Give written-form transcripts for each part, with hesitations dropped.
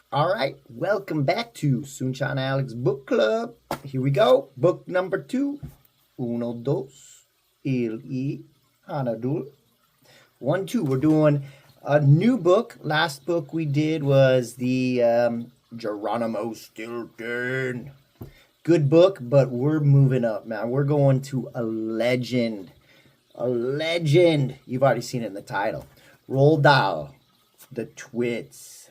All right, welcome back to Sunshine Alex Book Club. Here we go. Book number 2. Uno, dos, il y hanadul. 1, 2. We're doing a new book. Last book we did was the Geronimo Stilton. Good book, but we're moving up, man. We're going to a legend. A legend. You've already seen it in the title. Roald Dahl, the Twits.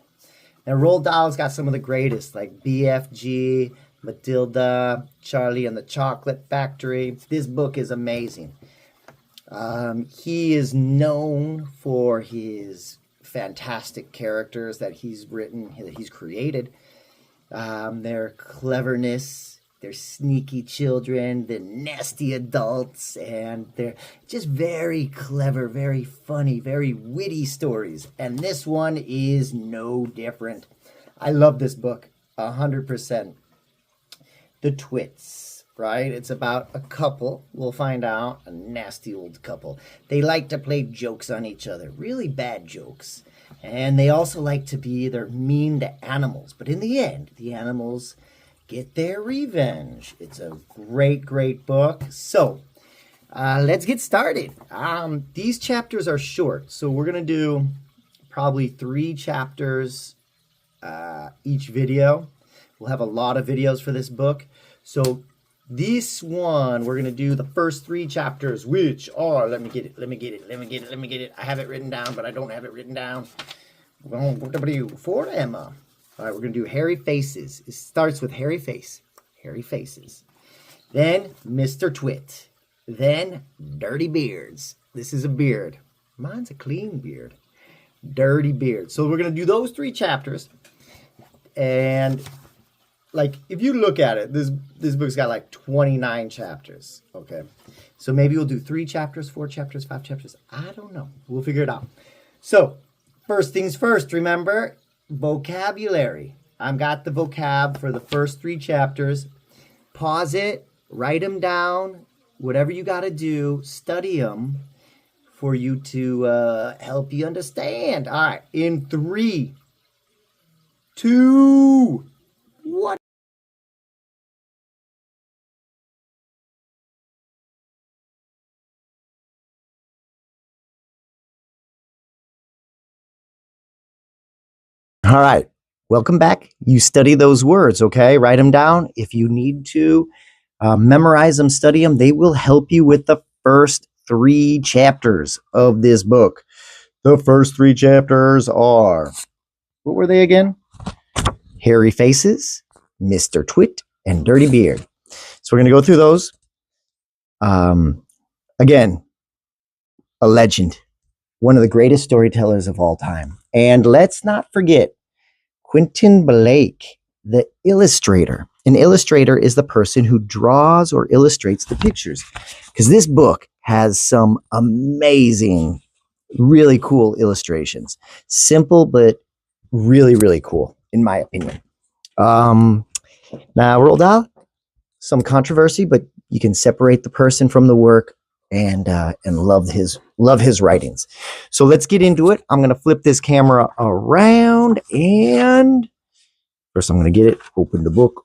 Now, Roald Dahl's got some of the greatest, like BFG, Matilda, Charlie and the Chocolate Factory. This book is amazing. He is known for his fantastic characters that he's written, that he's created. Their cleverness, their sneaky children, the nasty adults, and they're just very clever, very funny, very witty stories. And this one is no different. I love this book 100%. The Twits, right? It's about a couple, we'll find out, a nasty old couple. They like to play jokes on each other, really bad jokes. And they also like to be, they're mean to animals. But in the end, the animals get their revenge. It's a great, great book. So, let's get started. These chapters are short. So we're going to do probably 3 chapters each video. We'll have a lot of videos for this book. So this one, we're going to do the first 3 chapters, which are, let me get it. I have it written down, but I don't have it written down. For Emma. All right, we're going to do Hairy Faces. It starts with Hairy Face. Hairy Faces. Then Mr. Twit. Then Dirty Beards. This is a beard. Mine's a clean beard. Dirty Beard. So we're going to do those 3 chapters. And like, if you look at it, this book's got like 29 chapters, okay? So maybe we'll do 3 chapters, 4 chapters, 5 chapters. I don't know. We'll figure it out. So, first things first, remember, vocabulary. I've got the vocab for the first 3 chapters. Pause it, write them down, whatever you got to do, study them for you to help you understand. All right, in 3, 2, 1. All right, welcome back. You study those words, okay? Write them down. If you need to memorize them, study them, they will help you with the first 3 chapters of this book. The first 3 chapters are, what were they again? Hairy Faces, Mr. Twit, and Dirty Beard. So we're going to go through those. Again, a legend. One of the greatest storytellers of all time. And let's not forget Quentin Blake, the illustrator. An illustrator is the person who draws or illustrates the pictures. Because this book has some amazing, really cool illustrations. Simple, but really, really cool, in my opinion. Now, Roald Dahl, some controversy, but you can separate the person from the work and love his writings. So let's get into it. I'm going to flip this camera around, and first I'm going to get it. Open the book.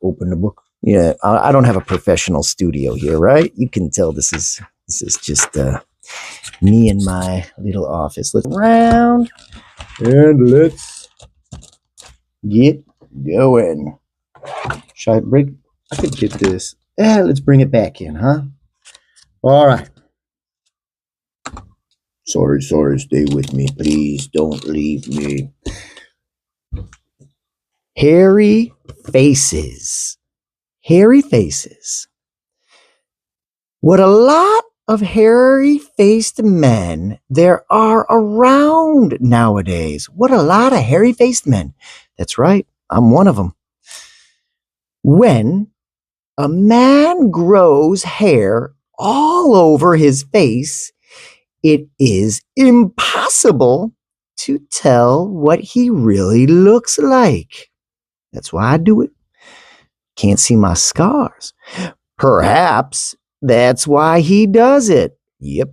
Yeah, I don't have a professional studio here, right? You can tell this is just me in my little office. Let's around and let's get going. Should I break? I could get this. Let's bring it back in, huh? All right. Sorry, stay with me. Please don't leave me. Hairy Faces. Hairy Faces. What a lot of hairy-faced men there are around nowadays. What a lot of hairy-faced men. That's right, I'm one of them. When a man grows hair all over his face, it is impossible to tell what he really looks like. That's why I do it. Can't see my scars. Perhaps that's why he does it. Yep.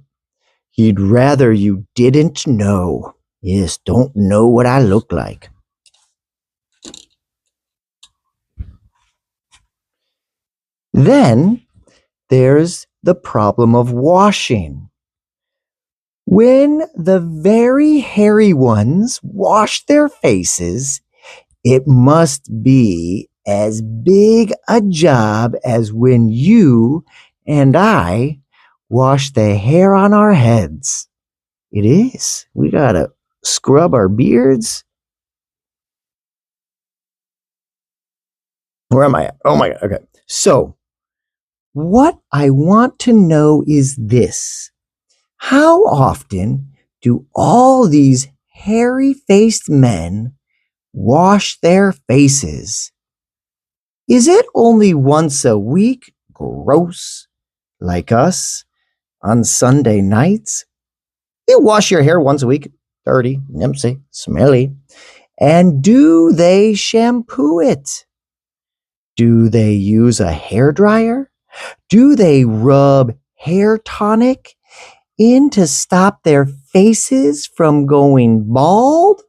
He'd rather you didn't know. Yes, don't know what I look like. Then there's the problem of washing. When the very hairy ones wash their faces, it must be as big a job as when you and I wash the hair on our heads. It is. We gotta scrub our beards. Where am I at? Oh my God. Okay. So, what I want to know is this. How often do all these hairy-faced men wash their faces? Is it only once a week? Gross. Like us on Sunday nights? You wash your hair once a week. Dirty, nimsy, smelly. And do they shampoo it? Do they use a hairdryer? Do they rub hair tonic in to stop their faces from going bald?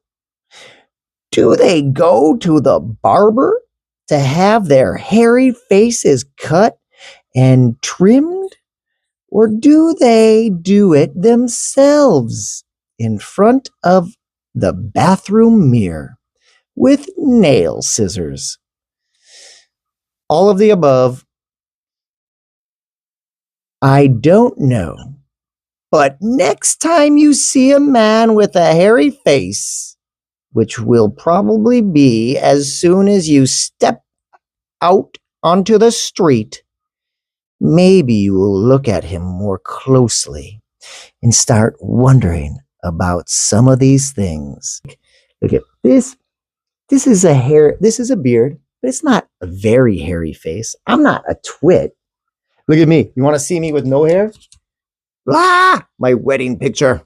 Do they go to the barber to have their hairy faces cut and trimmed? Or do they do it themselves in front of the bathroom mirror with nail scissors? All of the above. I don't know. But next time you see a man with a hairy face, which will probably be as soon as you step out onto the street, maybe you will look at him more closely and start wondering about some of these things. Look at this. This is a beard, but it's not a very hairy face. I'm not a twit. Look at me. You want to see me with no hair? Ah, my wedding picture.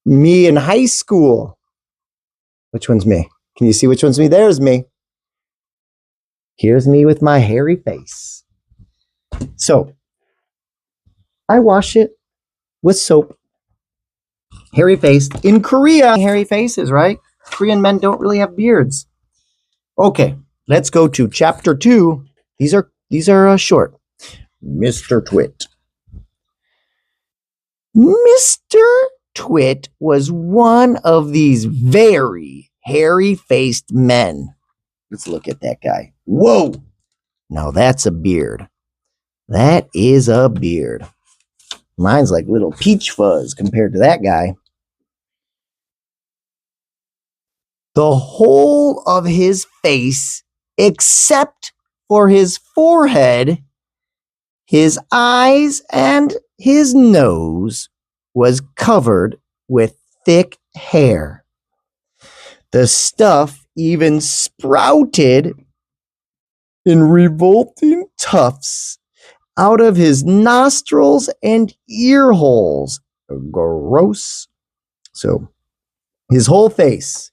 Me in high school. Which one's me? Can you see which one's me? There's me. Here's me with my hairy face. So, I wash it with soap. Hairy face. In Korea, hairy faces, right? Korean men don't really have beards. Okay, let's go to chapter 2. These are short. Mr. Twit. Mr. Twit was one of these very hairy-faced men. Let's look at that guy. Whoa! Now that's a beard. That is a beard. Mine's like little peach fuzz compared to that guy. The whole of his face, except for his forehead, his eyes, and his nose, was covered with thick hair. The stuff even sprouted in revolting tufts out of his nostrils and ear holes. Gross. So, his whole face,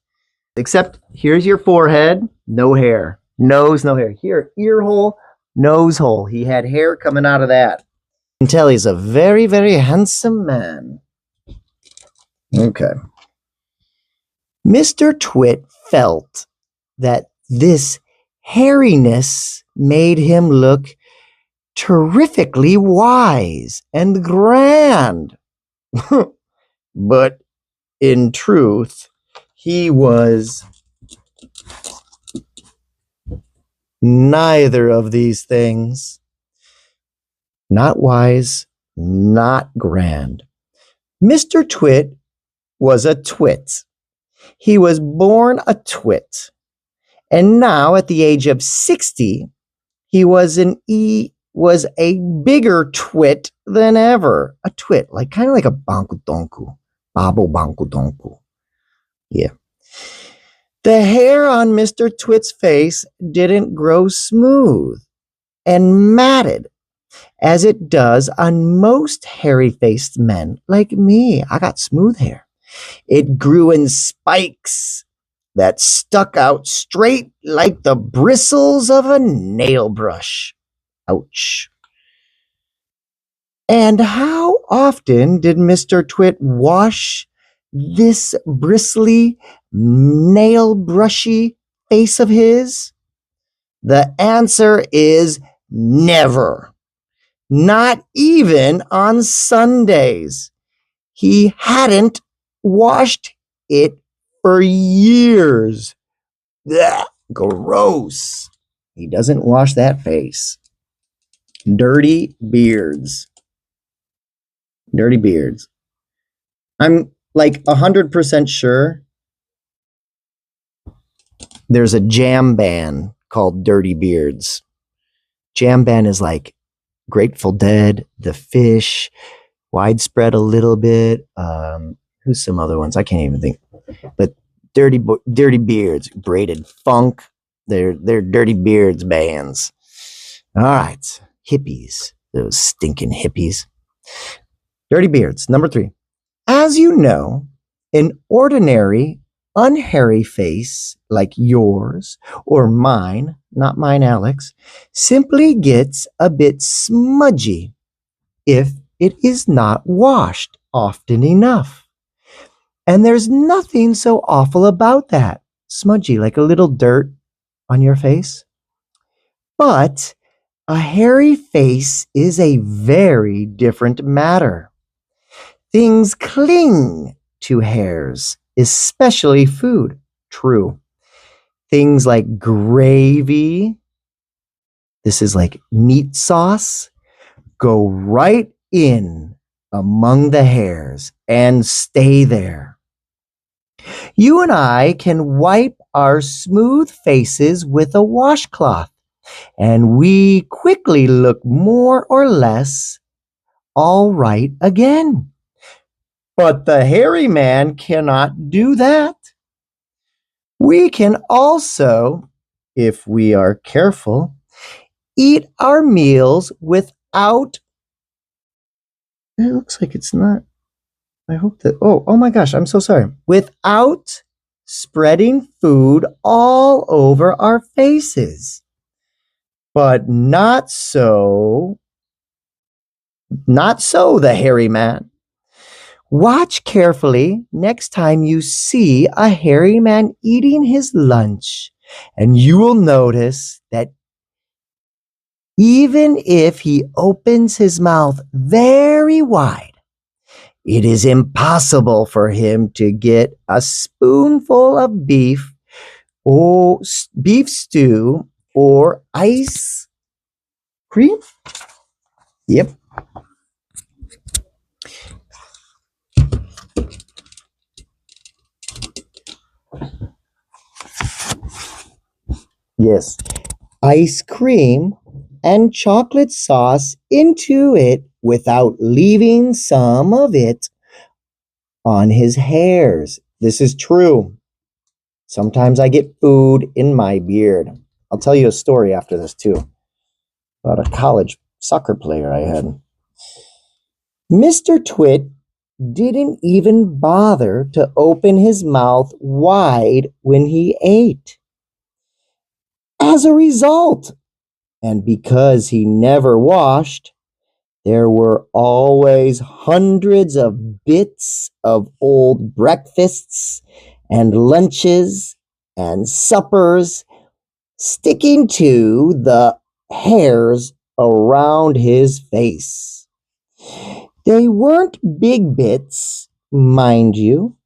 except here's your forehead, no hair. Nose, no hair. Here, ear hole, nose hole. He had hair coming out of that. You can tell he's a very, very handsome man. Okay. Mr. Twit felt that this hairiness made him look terrifically wise and grand. But in truth, he was neither of these things. Not wise, not grand. Mr. Twit was a twit. He was born a twit. And now, at the age of 60, he was a bigger twit than ever. A twit, kind of like a banku donku. Babo banku donku. Yeah. The hair on Mr. Twit's face didn't grow smooth and matted as it does on most hairy-faced men like me. I got smooth hair. It grew in spikes that stuck out straight like the bristles of a nail brush. Ouch. And how often did Mr. Twit wash this bristly, nail brushy face of his? The answer is Never. Not even on Sundays. He hadn't washed it for years. Ugh, gross. He doesn't wash that face. Dirty beards. Dirty beards. I'm like 100% sure there's a jam band called Dirty Beards. Jam band is like Grateful Dead, The Fish, Widespread a little bit. Who's some other ones? I can't even think. But Dirty Beards, Braided Funk. They're Dirty Beards bands. All right, hippies. Those stinking hippies. Dirty Beards, number 3. As you know, an ordinary, unhairy face like yours or mine, not mine, Alex, simply gets a bit smudgy if it is not washed often enough. And there's nothing so awful about that. Smudgy, like a little dirt on your face. But a hairy face is a very different matter. Things cling to hairs, especially food. True. Things like gravy, this is like meat sauce, go right in among the hairs and stay there. You and I can wipe our smooth faces with a washcloth, and we quickly look more or less all right again. But the hairy man cannot do that. We can also, if we are careful, eat our meals without. It looks like it's not. I hope that. Oh my gosh, I'm so sorry. Without spreading food all over our faces. But not so the hairy man. Watch carefully next time you see a hairy man eating his lunch, and you will notice that even if he opens his mouth very wide, it is impossible for him to get a spoonful of beef or beef stew or ice cream. Yep. Yes. Ice cream and chocolate sauce into it without leaving some of it on his hairs. This is true. Sometimes I get food in my beard. I'll tell you a story after this too, about a college soccer player I had. Mr. Twit didn't even bother to open his mouth wide when he ate. As a result, and because he never washed, there were always hundreds of bits of old breakfasts and lunches and suppers sticking to the hairs around his face. They weren't big bits, mind you,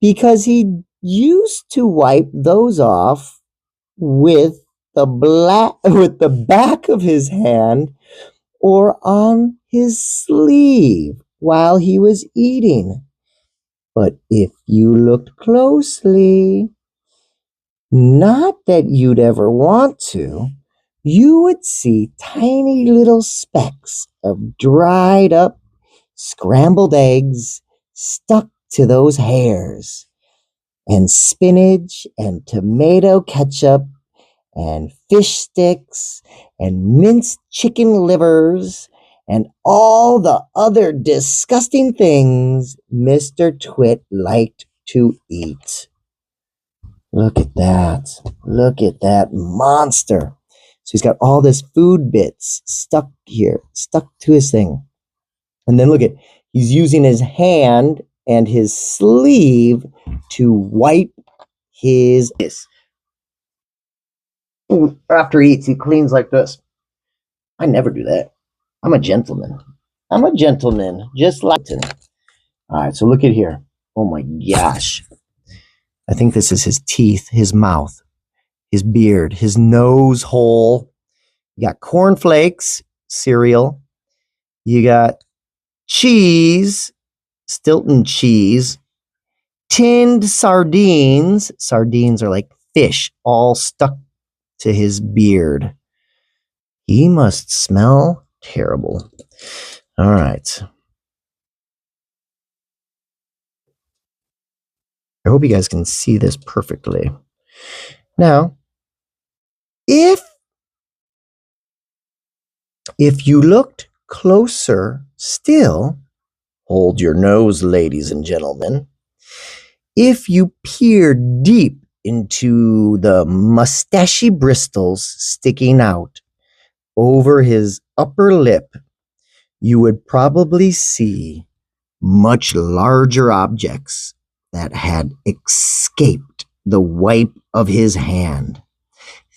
because he used to wipe those off with the back of his hand or on his sleeve while he was eating. But if you looked closely, not that you'd ever want to, you would see tiny little specks of dried up scrambled eggs stuck to those hairs, and spinach and tomato ketchup and fish sticks and minced chicken livers and all the other disgusting things Mr. Twit liked to eat. Look at that. Look at that monster. So he's got all this food bits stuck here, stuck to his thing. And then look at, he's using his hand and his sleeve to wipe his. After he eats, he cleans like this. I never do that. I'm a gentleman. I'm a gentleman, just like him. All right, so look at here. Oh my gosh. I think this is his teeth, his mouth, his beard, his nose hole. You got cornflakes, cereal. You got cheese, Stilton cheese, tinned sardines. Sardines are like fish, all stuck to his beard. He must smell terrible. All right. I hope you guys can see this perfectly. Now, if you looked closer still, hold your nose, ladies and gentlemen. If you peered deep into the mustachy bristles sticking out over his upper lip, you would probably see much larger objects that had escaped the wipe of his hand.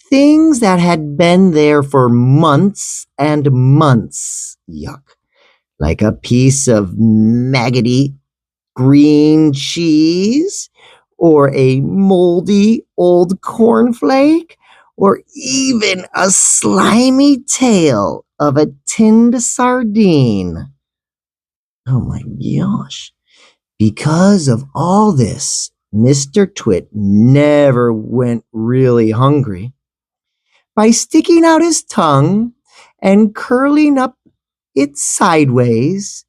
Things that had been there for months and months. Yuck. Like a piece of maggoty green cheese, or a moldy old cornflake, or even a slimy tail of a tinned sardine. Oh my gosh. Because of all this, Mr. Twit never went really hungry. By sticking out his tongue and curling up it sideways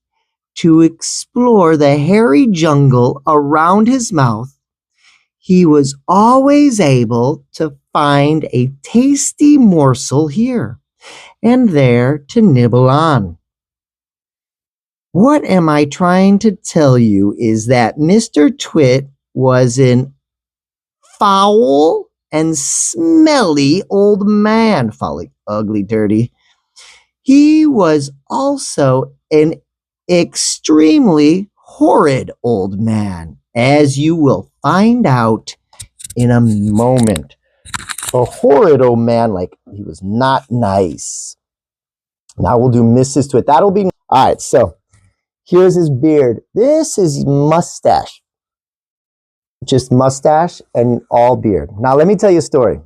to explore the hairy jungle around his mouth, he was always able to find a tasty morsel here and there to nibble on. What am I trying to tell you is that Mr. Twit was an foul and smelly old man. Foul, ugly, dirty. He was also an extremely horrid old man, as you will find out in a moment. A horrid old man, like he was not nice. Now we'll do Mrs. Twit. That'll be all right. So here's his beard. This is mustache. Just mustache and all beard. Now let me tell you a story.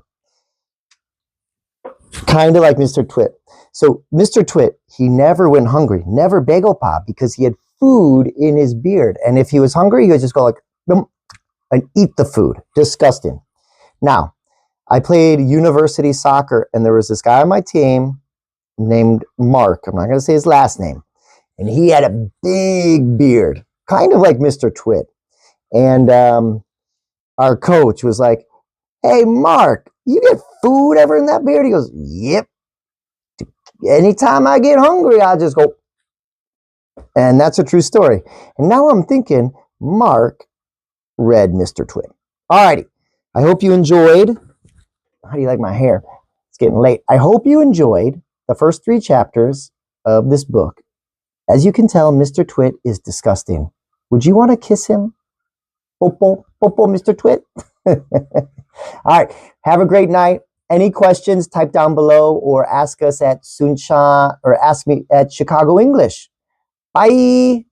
Kind of like Mr. Twit. So Mr. Twit, he never went hungry, never bagel pop, because he had food in his beard. And if he was hungry, he would just go like, and eat the food. Disgusting. Now, I played university soccer, and there was this guy on my team named Mark. I'm not going to say his last name. And he had a big beard, kind of like Mr. Twit. And our coach was like, "Hey, Mark, you get food ever in that beard?" He goes, "Yep. Anytime I get hungry, I just go." And that's a true story. And now I'm thinking, Mark read Mr. Twit. Alrighty. I hope you enjoyed. How do you like my hair? It's getting late. I hope you enjoyed the first 3 chapters of this book. As you can tell, Mr. Twit is disgusting. Would you want to kiss him? Popo, popo, Mr. Twit. All right. Have a great night. Any questions, type down below or ask us at Suncha or ask me at Chicago English. Bye.